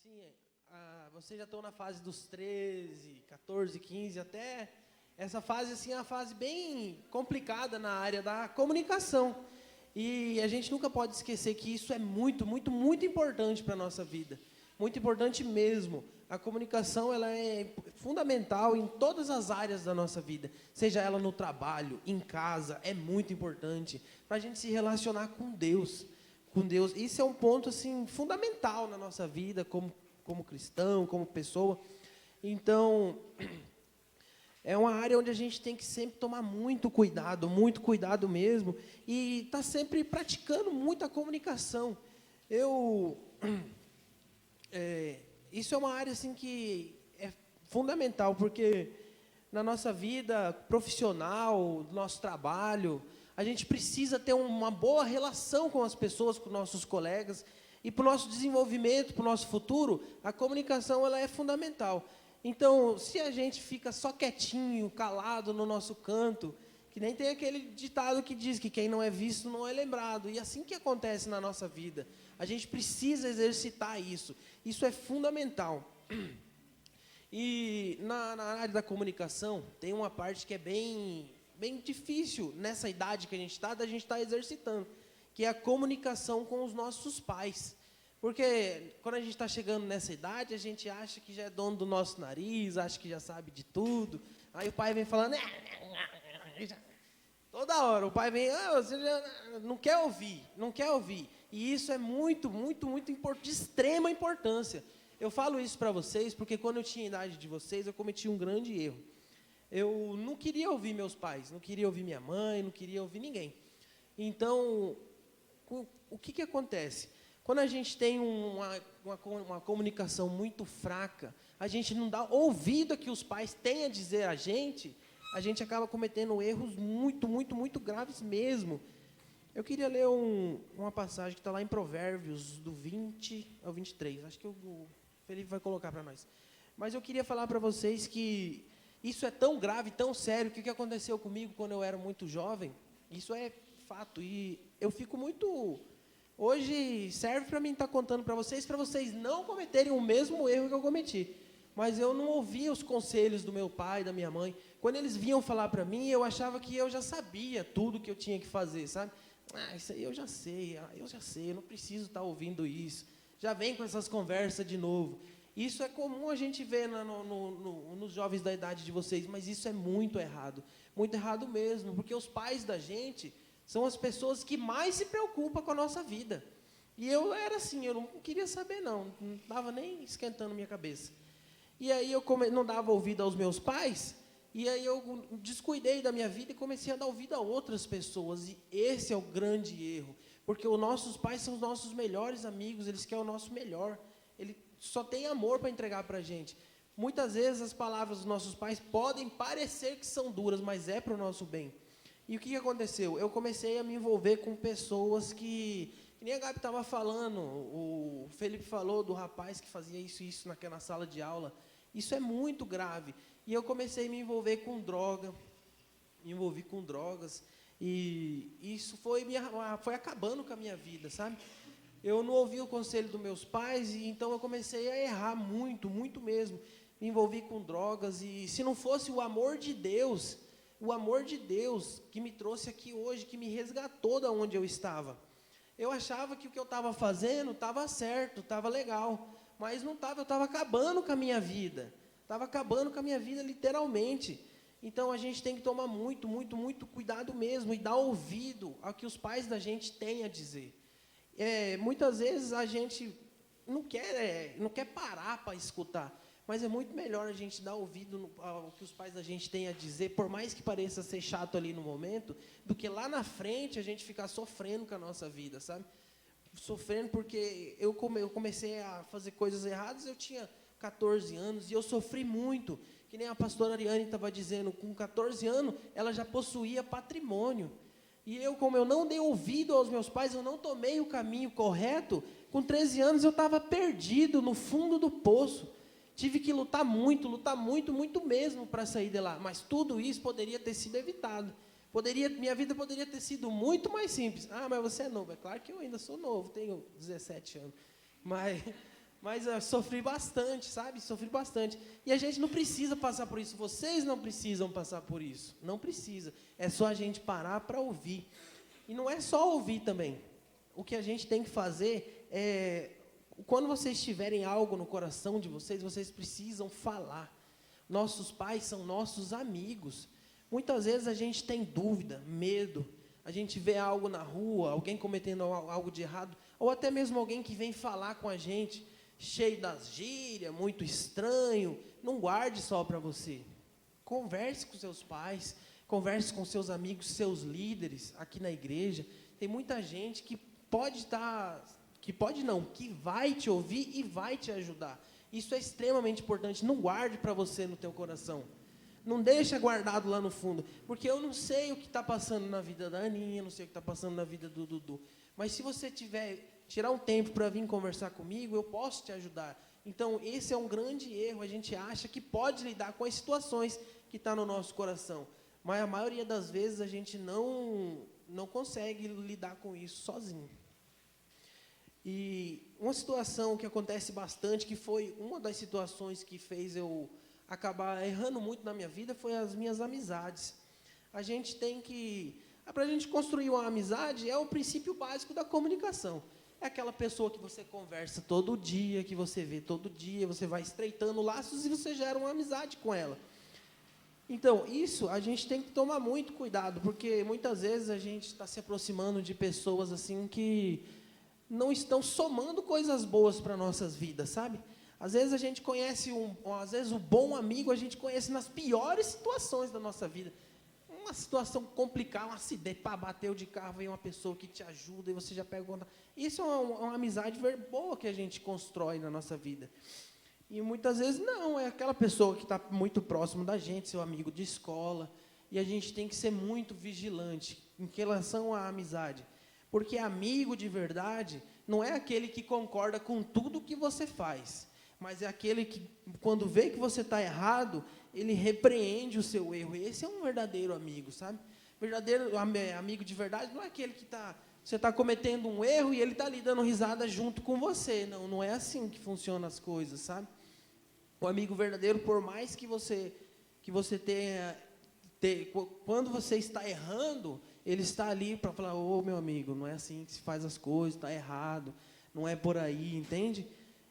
Assim, vocês já estão na fase dos 13, 14, 15, até essa fase, assim, é uma fase bem complicada na área da comunicação. E a gente nunca pode esquecer que isso é muito, muito, muito importante para a nossa vida. Muito importante mesmo. A comunicação, ela é fundamental em todas as áreas da nossa vida. Seja ela no trabalho, em casa, é muito importante para a gente se relacionar com Deus. Com Deus. Isso é um ponto, assim, fundamental na nossa vida, como cristão, como pessoa. Então, é uma área onde a gente tem que sempre tomar muito cuidado mesmo, e estar sempre praticando muita comunicação. Isso é uma área assim, que é fundamental, porque na nossa vida profissional, no nosso trabalho, a gente precisa ter uma boa relação com as pessoas, com nossos colegas, e para o nosso desenvolvimento, para o nosso futuro, a comunicação ela é fundamental. Então, se a gente fica só quietinho, calado no nosso canto, que nem tem aquele ditado que diz que quem não é visto não é lembrado. E assim que acontece na nossa vida. A gente precisa exercitar isso. Isso é fundamental. E na área da comunicação, tem uma parte que é bem difícil, nessa idade que a gente está, da gente estar exercitando, que é a comunicação com os nossos pais. Porque quando a gente está chegando nessa idade, a gente acha que já é dono do nosso nariz, acha que já sabe de tudo. Aí o pai vem falando... Toda hora o pai vem... você já não quer ouvir. E isso é muito, muito, muito de extrema importância. Eu falo isso para vocês porque quando eu tinha a idade de vocês, eu cometi um grande erro. Eu não queria ouvir meus pais, não queria ouvir minha mãe, não queria ouvir ninguém. Então, o que acontece? Quando a gente tem uma comunicação muito fraca, a gente não dá ouvido a que os pais têm a dizer a gente acaba cometendo erros muito, muito, muito graves mesmo. Eu queria ler uma passagem que está lá em Provérbios, do 20 ao 23. Acho que o Felipe vai colocar para nós. Mas eu queria falar para vocês que isso é tão grave, tão sério, que o que aconteceu comigo quando eu era muito jovem, isso é fato. E eu fico muito... Hoje serve para mim estar contando para vocês não cometerem o mesmo erro que eu cometi. Mas eu não ouvia os conselhos do meu pai, da minha mãe. Quando eles vinham falar para mim, eu achava que eu já sabia tudo que eu tinha que fazer, sabe? Isso aí eu já sei, eu não preciso estar ouvindo isso. Já vem com essas conversas de novo. Isso é comum a gente ver nos jovens da idade de vocês, mas isso é muito errado mesmo, porque os pais da gente são as pessoas que mais se preocupam com a nossa vida. E eu era assim, eu não queria saber não estava nem esquentando minha cabeça. E aí eu não dava ouvido aos meus pais, e aí eu descuidei da minha vida e comecei a dar ouvido a outras pessoas. E esse é o grande erro, porque os nossos pais são os nossos melhores amigos, eles querem o nosso melhor. Ele só tem amor para entregar para a gente. Muitas vezes as palavras dos nossos pais podem parecer que são duras, mas é para o nosso bem. E o que aconteceu? Eu comecei a me envolver com pessoas que nem a Gabi estava falando, o Felipe falou do rapaz que fazia isso naquela sala de aula. Isso é muito grave. E eu comecei a me envolver com drogas, e isso foi acabando com a minha vida, sabe? Eu não ouvi o conselho dos meus pais, e então eu comecei a errar muito, muito mesmo. Me envolvi com drogas, e se não fosse o amor de Deus que me trouxe aqui hoje, que me resgatou da onde eu estava. Eu achava que o que eu estava fazendo estava certo, estava legal, mas não estava, eu estava acabando com a minha vida. Estava acabando com a minha vida, literalmente. Então, a gente tem que tomar muito, muito, muito cuidado mesmo e dar ouvido ao que os pais da gente têm a dizer. Muitas vezes a gente não quer parar para escutar, mas é muito melhor a gente dar ouvido ao que os pais da gente têm a dizer, por mais que pareça ser chato ali no momento, do que lá na frente a gente ficar sofrendo com a nossa vida, sabe? Sofrendo porque eu comecei a fazer coisas erradas, eu tinha 14 anos e eu sofri muito, que nem a pastora Ariane estava dizendo, com 14 anos ela já possuía patrimônio. E como eu não dei ouvido aos meus pais, eu não tomei o caminho correto, com 13 anos eu estava perdido no fundo do poço. Tive que lutar muito, muito mesmo para sair de lá. Mas tudo isso poderia ter sido evitado. Minha vida poderia ter sido muito mais simples. Mas você é novo. É claro que eu ainda sou novo, tenho 17 anos. Mas sofri bastante, sabe? Sofri bastante. E a gente não precisa passar por isso. Vocês não precisam passar por isso. Não precisa. É só a gente parar para ouvir. E não é só ouvir também. O que a gente tem que fazer é... Quando vocês tiverem algo no coração de vocês, vocês precisam falar. Nossos pais são nossos amigos. Muitas vezes a gente tem dúvida, medo. A gente vê algo na rua, alguém cometendo algo de errado. Ou até mesmo alguém que vem falar com a gente, cheio das gírias, muito estranho. Não guarde só para você. Converse com seus pais, converse com seus amigos, seus líderes aqui na igreja. Tem muita gente que pode estar, que vai te ouvir e vai te ajudar. Isso é extremamente importante. Não guarde para você no teu coração. Não deixa guardado lá no fundo. Porque eu não sei o que está passando na vida da Aninha, não sei o que está passando na vida do Dudu. Mas se você tirar um tempo para vir conversar comigo, eu posso te ajudar. Então, esse é um grande erro. A gente acha que pode lidar com as situações que estão no nosso coração. Mas a maioria das vezes a gente não consegue lidar com isso sozinho. E uma situação que acontece bastante, que foi uma das situações que fez eu acabar errando muito na minha vida, foi as minhas amizades. A gente tem que... Para a gente construir uma amizade, é o princípio básico da comunicação. É aquela pessoa que você conversa todo dia, que você vê todo dia, você vai estreitando laços e você gera uma amizade com ela. Então, isso a gente tem que tomar muito cuidado, porque muitas vezes a gente está se aproximando de pessoas assim que não estão somando coisas boas para nossas vidas, sabe? Às vezes a gente conhece às vezes o bom amigo a gente conhece nas piores situações da nossa vida. Uma situação complicada, um acidente, bateu de carro, vem uma pessoa que te ajuda e você já pega o contato. Isso é uma amizade boa que a gente constrói na nossa vida. E muitas vezes não, é aquela pessoa que está muito próximo da gente, seu amigo de escola, e a gente tem que ser muito vigilante em relação à amizade. Porque amigo de verdade não é aquele que concorda com tudo que você faz, mas é aquele que, quando vê que você está errado, ele repreende o seu erro. Esse é um verdadeiro amigo, sabe? Verdadeiro amigo de verdade não é aquele que você está cometendo um erro e ele está ali dando risada junto com você. Não é assim que funcionam as coisas, sabe? O amigo verdadeiro, por mais que você tenha, quando você está errando, ele está ali para falar, ô meu amigo, não é assim que se faz as coisas, está errado, não é por aí, entende?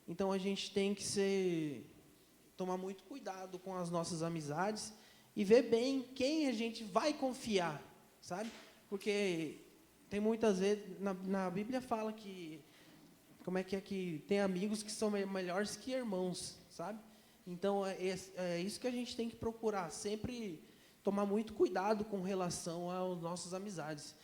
Então a gente tem que tomar muito cuidado com as nossas amizades e ver bem quem a gente vai confiar, sabe? Porque tem muitas vezes, na Bíblia fala que, como é que tem amigos que são melhores que irmãos, sabe? Então é isso que a gente tem que procurar, sempre tomar muito cuidado com relação às nossas amizades.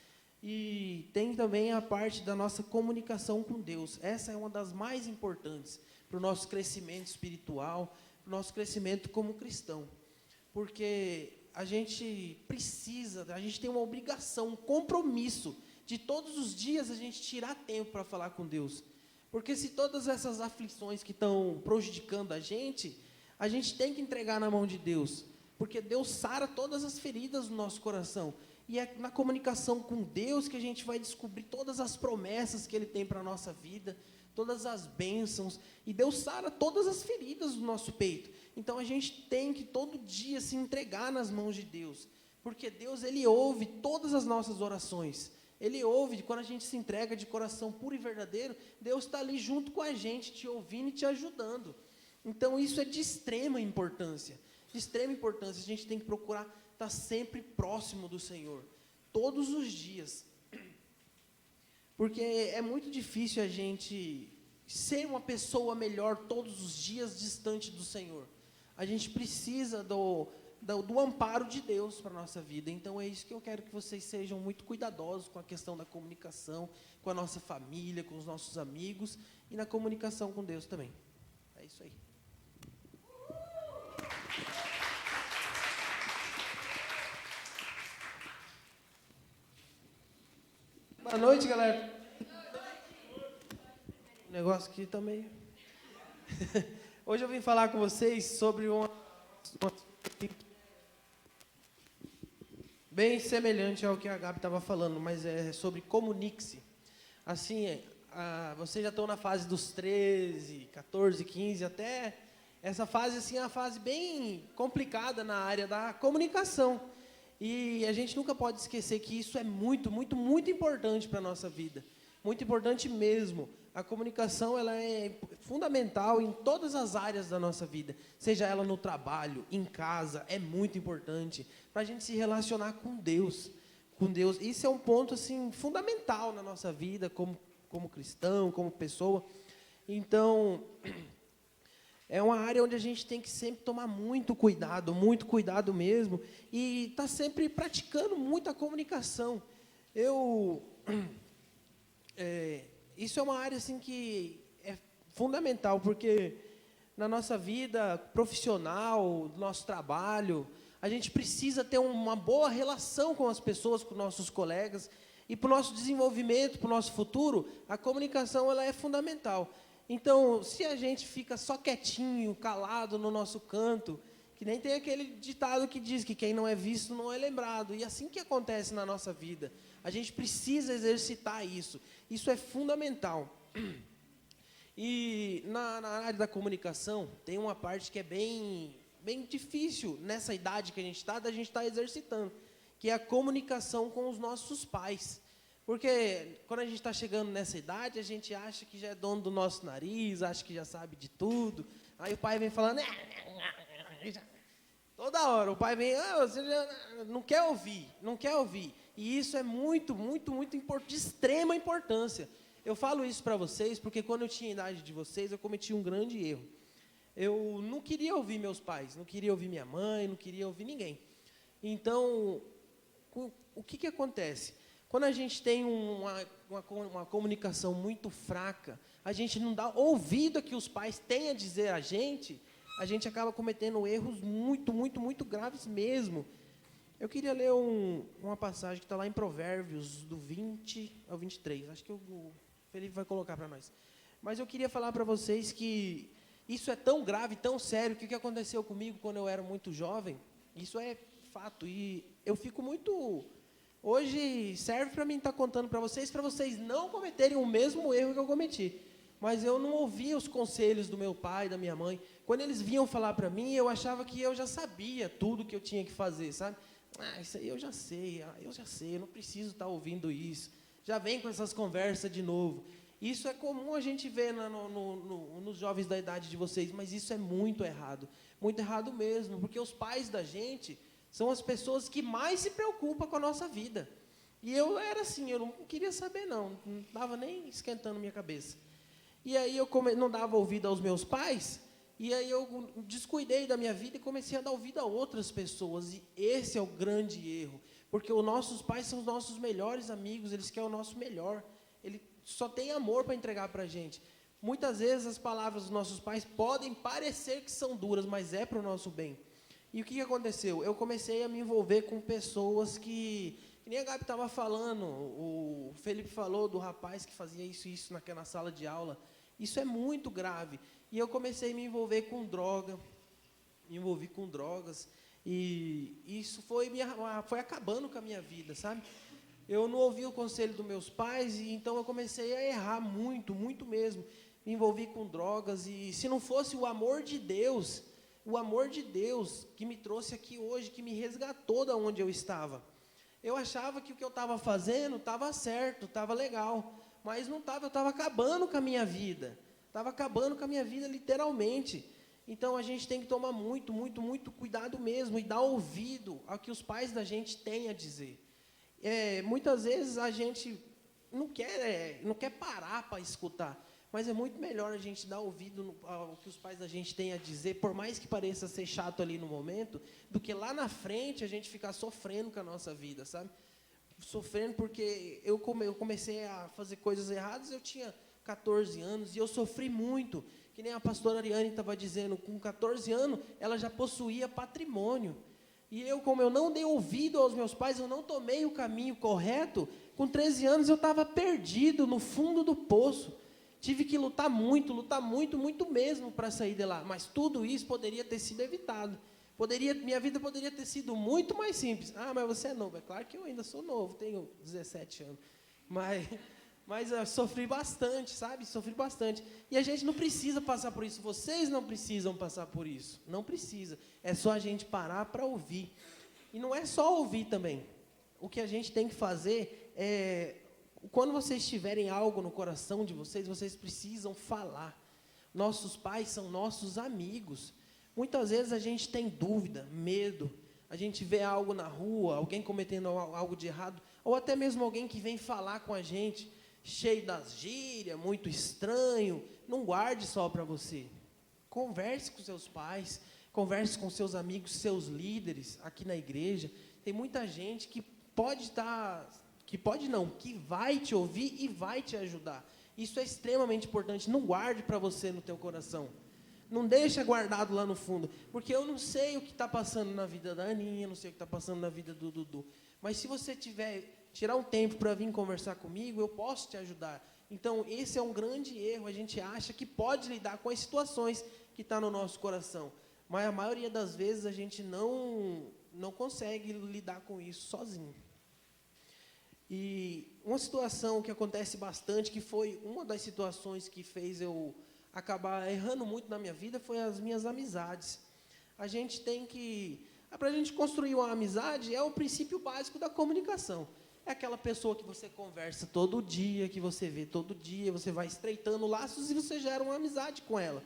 E tem também a parte da nossa comunicação com Deus. Essa é uma das mais importantes para o nosso crescimento espiritual, para o nosso crescimento como cristão. Porque a gente tem uma obrigação, um compromisso, de todos os dias a gente tirar tempo para falar com Deus. Porque se todas essas aflições que estão prejudicando a gente tem que entregar na mão de Deus. Porque Deus sara todas as feridas do nosso coração. E é na comunicação com Deus que a gente vai descobrir todas as promessas que Ele tem para a nossa vida, todas as bênçãos. E Deus sara todas as feridas do nosso peito. Então a gente tem que todo dia se entregar nas mãos de Deus. Porque Deus, Ele ouve todas as nossas orações. Ele ouve, quando a gente se entrega de coração puro e verdadeiro, Deus está ali junto com a gente, te ouvindo e te ajudando. Então isso é de extrema importância. De extrema importância, a gente tem que procurar estar sempre próximo do Senhor, todos os dias, porque é muito difícil a gente ser uma pessoa melhor todos os dias distante do Senhor. A gente precisa do amparo de Deus para a nossa vida. Então é isso que eu quero que vocês sejam muito cuidadosos com a questão da comunicação, com a nossa família, com os nossos amigos e na comunicação com Deus também. É isso aí. Boa noite, galera. O negócio aqui também. Hoje eu vim falar com vocês sobre uma bem semelhante ao que a Gabi estava falando, mas é sobre comunique-se. Assim, vocês já estão na fase dos 13, 14, 15, até essa fase assim, é uma fase bem complicada na área da comunicação. E a gente nunca pode esquecer que isso é muito, muito, muito importante para a nossa vida. Muito importante mesmo. A comunicação ela é fundamental em todas as áreas da nossa vida. Seja ela no trabalho, em casa, é muito importante para a gente se relacionar com Deus. Com Deus. Isso é um ponto assim, fundamental na nossa vida, como cristão, como pessoa. Então, é uma área onde a gente tem que sempre tomar muito cuidado mesmo, e estar sempre praticando muito a comunicação. Isso é uma área assim, que é fundamental, porque na nossa vida profissional, nosso trabalho, a gente precisa ter uma boa relação com as pessoas, com nossos colegas, e para o nosso desenvolvimento, para o nosso futuro, a comunicação ela é fundamental. Então, se a gente fica só quietinho, calado no nosso canto, que nem tem aquele ditado que diz que quem não é visto não é lembrado. E assim que acontece na nossa vida. A gente precisa exercitar isso. Isso é fundamental. E na área da comunicação, tem uma parte que é bem difícil, nessa idade que a gente está, da gente estar exercitando, que é a comunicação com os nossos pais. Porque quando a gente está chegando nessa idade, a gente acha que já é dono do nosso nariz, acha que já sabe de tudo. Aí o pai vem falando... Toda hora o pai vem... você já não quer ouvir. E isso é muito, muito, muito de extrema importância. Eu falo isso para vocês porque quando eu tinha a idade de vocês, eu cometi um grande erro. Eu não queria ouvir meus pais, não queria ouvir minha mãe, não queria ouvir ninguém. Então, o que acontece? Quando a gente tem uma comunicação muito fraca, a gente não dá ouvido a que os pais têm a dizer a gente acaba cometendo erros muito, muito, muito graves mesmo. Eu queria ler uma passagem que está lá em Provérbios, do 20 ao 23. Acho que o Felipe vai colocar para nós. Mas eu queria falar para vocês que isso é tão grave, tão sério, que o que aconteceu comigo quando eu era muito jovem, isso é fato. E eu fico muito... Hoje serve para mim estar contando para vocês não cometerem o mesmo erro que eu cometi. Mas eu não ouvia os conselhos do meu pai, da minha mãe. Quando eles vinham falar para mim, eu achava que eu já sabia tudo que eu tinha que fazer, sabe? Isso aí eu já sei, eu não preciso estar ouvindo isso. Já vem com essas conversas de novo. Isso é comum a gente ver nos jovens da idade de vocês, mas isso é muito errado mesmo, porque os pais da gente são as pessoas que mais se preocupam com a nossa vida. E eu era assim, eu não queria saber não estava nem esquentando minha cabeça. E aí eu não dava ouvido aos meus pais, e aí eu descuidei da minha vida e comecei a dar ouvido a outras pessoas. E esse é o grande erro, porque os nossos pais são os nossos melhores amigos, eles querem o nosso melhor. Ele só tem amor para entregar para a gente. Muitas vezes as palavras dos nossos pais podem parecer que são duras, mas é para o nosso bem. E o que aconteceu? Eu comecei a me envolver com pessoas que nem a Gabi estava falando, o Felipe falou do rapaz que fazia isso naquela sala de aula. Isso é muito grave. E eu comecei a me envolver com drogas, e isso foi acabando com a minha vida, sabe? Eu não ouvi o conselho dos meus pais, e então eu comecei a errar muito, muito mesmo. Me envolvi com drogas, e se não fosse o amor de Deus que me trouxe aqui hoje, que me resgatou da onde eu estava. Eu achava que o que eu estava fazendo estava certo, estava legal, mas não estava, eu estava acabando com a minha vida. Estava acabando com a minha vida, literalmente. Então, a gente tem que tomar muito, muito, muito cuidado mesmo e dar ouvido ao que os pais da gente têm a dizer. Muitas vezes a gente não quer parar para escutar, mas é muito melhor a gente dar ouvido ao que os pais da gente têm a dizer, por mais que pareça ser chato ali no momento, do que lá na frente a gente ficar sofrendo com a nossa vida, sabe? Sofrendo porque eu comecei a fazer coisas erradas, eu tinha 14 anos e eu sofri muito, que nem a pastora Ariane estava dizendo, com 14 anos ela já possuía patrimônio. E como eu não dei ouvido aos meus pais, eu não tomei o caminho correto, com 13 anos eu estava perdido no fundo do poço. Tive que lutar muito, muito mesmo para sair de lá. Mas tudo isso poderia ter sido evitado. Minha vida poderia ter sido muito mais simples. Mas você é novo. É claro que eu ainda sou novo, tenho 17 anos. Mas eu sofri bastante, sabe? Sofri bastante. E a gente não precisa passar por isso. Vocês não precisam passar por isso. Não precisa. É só a gente parar para ouvir. E não é só ouvir também. O que a gente tem que fazer é... Quando vocês tiverem algo no coração de vocês, vocês precisam falar. Nossos pais são nossos amigos. Muitas vezes a gente tem dúvida, medo. A gente vê algo na rua, alguém cometendo algo de errado. Ou até mesmo alguém que vem falar com a gente, cheio das gírias, muito estranho. Não guarde só para você. Converse com seus pais, converse com seus amigos, seus líderes aqui na igreja. Tem muita gente que pode estar, que vai te ouvir e vai te ajudar. Isso é extremamente importante. Não guarde para você no teu coração. Não deixa guardado lá no fundo. Porque eu não sei o que está passando na vida da Aninha, não sei o que está passando na vida do Dudu. Mas se você tirar um tempo para vir conversar comigo, eu posso te ajudar. Então, esse é um grande erro. A gente acha que pode lidar com as situações que estão no nosso coração. Mas a maioria das vezes a gente não consegue lidar com isso sozinho. E uma situação que acontece bastante, que foi uma das situações que fez eu acabar errando muito na minha vida, foi as minhas amizades. A gente tem que... Para a gente construir uma amizade, é o princípio básico da comunicação. É aquela pessoa que você conversa todo dia, que você vê todo dia, você vai estreitando laços e você gera uma amizade com ela.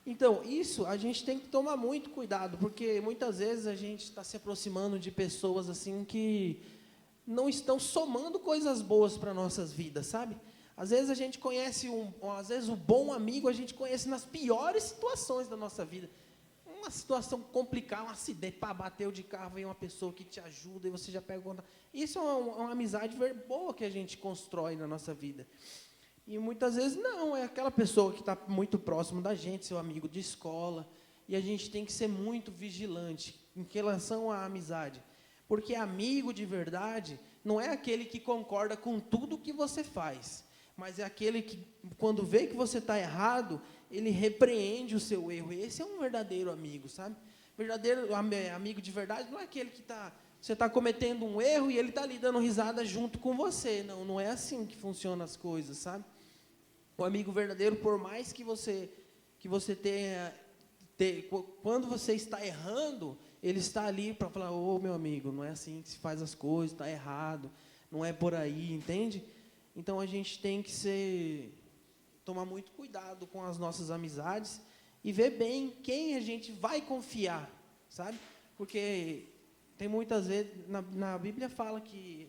Então, isso a gente tem que tomar muito cuidado, porque muitas vezes a gente está se aproximando de pessoas assim que não estão somando coisas boas para nossas vidas, sabe? Às vezes a gente conhece às vezes o bom amigo a gente conhece nas piores situações da nossa vida. Uma situação complicada, um acidente, bateu de carro, vem uma pessoa que te ajuda e você já pega o contato. Isso é uma amizade boa que a gente constrói na nossa vida. E muitas vezes não, é aquela pessoa que está muito próximo da gente, seu amigo de escola, e a gente tem que ser muito vigilante em relação à amizade. Porque amigo de verdade não é aquele que concorda com tudo que você faz, mas é aquele que, quando vê que você está errado, ele repreende o seu erro. Esse é um verdadeiro amigo, sabe? Verdadeiro amigo de verdade não é aquele que você está cometendo um erro e ele está ali dando risada junto com você. Não é assim que funcionam as coisas, sabe? O amigo verdadeiro, por mais que você tenha... Quando você está errando, ele está ali para falar, ô meu amigo, não é assim que se faz as coisas, está errado, não é por aí, entende? Então a gente tem que tomar muito cuidado com as nossas amizades e ver bem quem a gente vai confiar, sabe? Porque tem muitas vezes, na Bíblia fala que,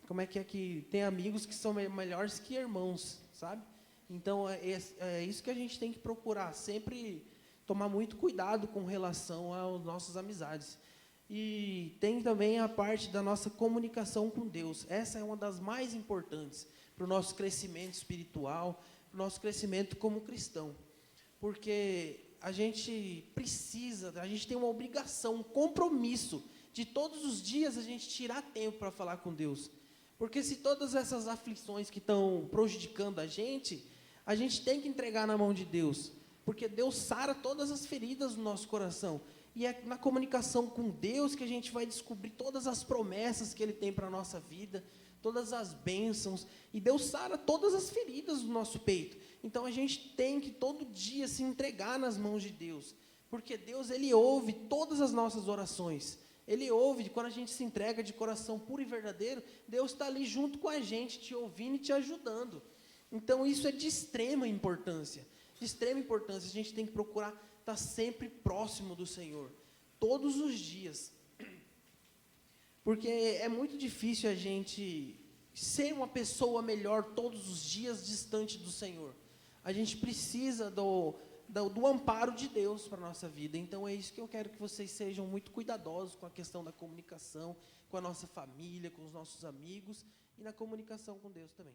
como é que tem amigos que são melhores que irmãos, sabe? Então é isso que a gente tem que procurar, sempre tomar muito cuidado com relação às nossas amizades. E tem também a parte da nossa comunicação com Deus. Essa é uma das mais importantes para o nosso crescimento espiritual, para o nosso crescimento como cristão. Porque a gente tem uma obrigação, um compromisso, de todos os dias a gente tirar tempo para falar com Deus. Porque se todas essas aflições que estão prejudicando a gente tem que entregar na mão de Deus. Porque Deus sara todas as feridas do nosso coração. E é na comunicação com Deus que a gente vai descobrir todas as promessas que Ele tem para a nossa vida, todas as bênçãos. E Deus sara todas as feridas do nosso peito. Então a gente tem que todo dia se entregar nas mãos de Deus. Porque Deus, Ele ouve todas as nossas orações. Ele ouve, quando a gente se entrega de coração puro e verdadeiro, Deus está ali junto com a gente, te ouvindo e te ajudando. Então isso é de extrema importância. De extrema importância, a gente tem que procurar estar sempre próximo do Senhor, todos os dias, porque é muito difícil a gente ser uma pessoa melhor todos os dias distante do Senhor. A gente precisa do amparo de Deus para a nossa vida. Então é isso que eu quero que vocês sejam muito cuidadosos com a questão da comunicação, com a nossa família, com os nossos amigos e na comunicação com Deus também.